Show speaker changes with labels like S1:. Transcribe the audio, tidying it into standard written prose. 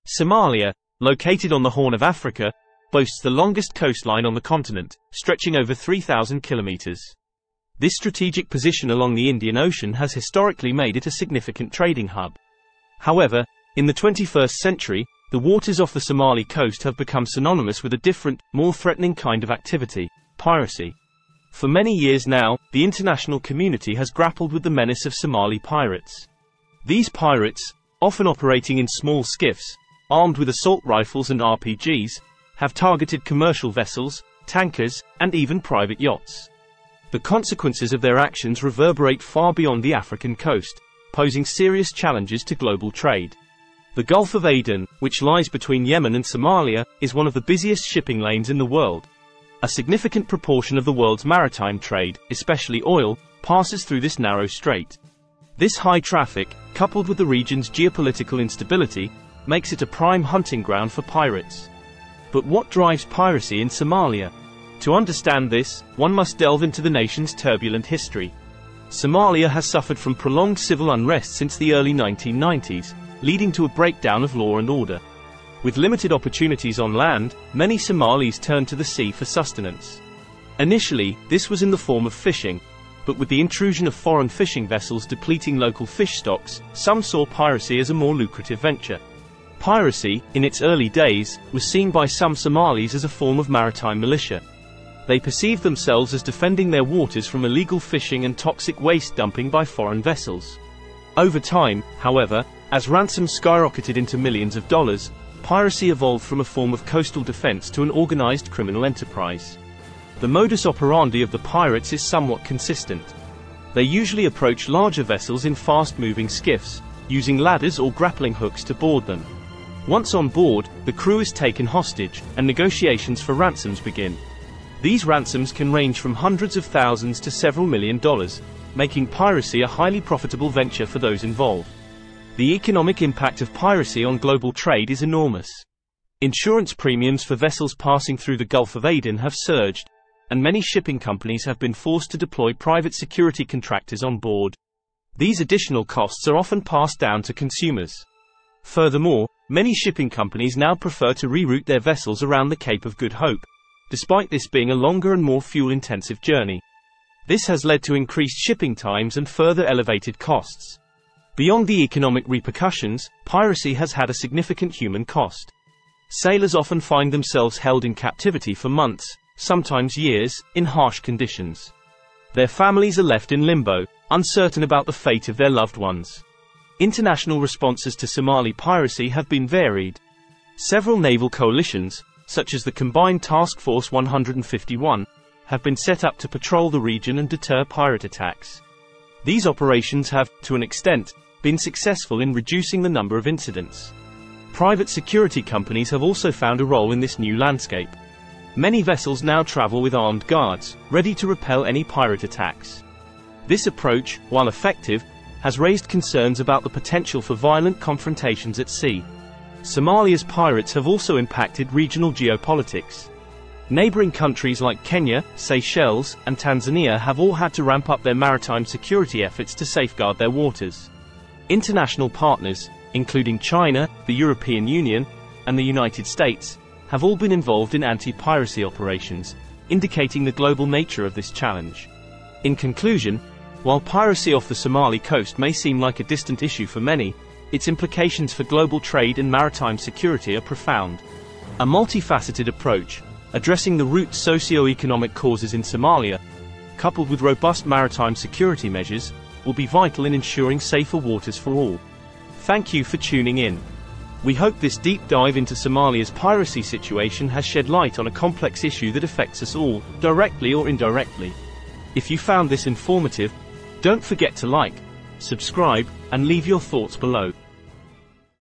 S1: Somalia, located on the Horn of Africa, boasts the longest coastline on the continent, stretching over 3,000 kilometers. This strategic position along the Indian Ocean has historically made it a significant trading hub. However, in the 21st century, the waters off the Somali coast have become synonymous with a different, more threatening kind of activity: piracy. For many years now, the international community has grappled with the menace of Somali pirates. These pirates, often operating in small skiffs, armed with assault rifles and RPGs, have targeted commercial vessels, tankers, and even private yachts. The consequences of their actions reverberate far beyond the African coast, posing serious challenges to global trade. The Gulf of Aden, which lies between Yemen and Somalia, is one of the busiest shipping lanes in the world. A significant proportion of the world's maritime trade, especially oil, passes through this narrow strait. This high traffic, coupled with the region's geopolitical instability, makes it a prime hunting ground for pirates. But what drives piracy in Somalia? To understand this, one must delve into the nation's turbulent history. Somalia has suffered from prolonged civil unrest since the early 1990s, leading to a breakdown of law and order. With limited opportunities on land, many Somalis turned to the sea for sustenance. Initially, this was in the form of fishing, but with the intrusion of foreign fishing vessels depleting local fish stocks, some saw piracy as a more lucrative venture. Piracy, in its early days, was seen by some Somalis as a form of maritime militia. They perceived themselves as defending their waters from illegal fishing and toxic waste dumping by foreign vessels. Over time, however, as ransoms skyrocketed into millions of dollars, piracy evolved from a form of coastal defense to an organized criminal enterprise. The modus operandi of the pirates is somewhat consistent. They usually approach larger vessels in fast-moving skiffs, using ladders or grappling hooks to board them. Once on board, the crew is taken hostage, and negotiations for ransoms begin. These ransoms can range from hundreds of thousands to several $1 million, making piracy a highly profitable venture for those involved. The economic impact of piracy on global trade is enormous. Insurance premiums for vessels passing through the Gulf of Aden have surged, and many shipping companies have been forced to deploy private security contractors on board. These additional costs are often passed down to consumers. Furthermore, many shipping companies now prefer to reroute their vessels around the Cape of Good Hope, despite this being a longer and more fuel-intensive journey. This has led to increased shipping times and further elevated costs. Beyond the economic repercussions, piracy has had a significant human cost. Sailors often find themselves held in captivity for months, sometimes years, in harsh conditions. Their families are left in limbo, uncertain about the fate of their loved ones. International responses to Somali piracy have been varied. Several naval coalitions, such as the Combined Task Force 151, have been set up to patrol the region and deter pirate attacks. These operations have, to an extent, been successful in reducing the number of incidents. Private security companies have also found a role in this new landscape. Many vessels now travel with armed guards, ready to repel any pirate attacks. This approach, while effective, has raised concerns about the potential for violent confrontations at sea. Somalia's pirates have also impacted regional geopolitics. Neighboring countries like Kenya, Seychelles, and Tanzania have all had to ramp up their maritime security efforts to safeguard their waters. International partners, including China, the European Union, and the United States, have all been involved in anti-piracy operations, indicating the global nature of this challenge. In conclusion, while piracy off the Somali coast may seem like a distant issue for many, its implications for global trade and maritime security are profound. A multifaceted approach, addressing the root socio-economic causes in Somalia, coupled with robust maritime security measures, will be vital in ensuring safer waters for all. Thank you for tuning in. We hope this deep dive into Somalia's piracy situation has shed light on a complex issue that affects us all, directly or indirectly. If you found this informative, don't forget to like, subscribe, and leave your thoughts below.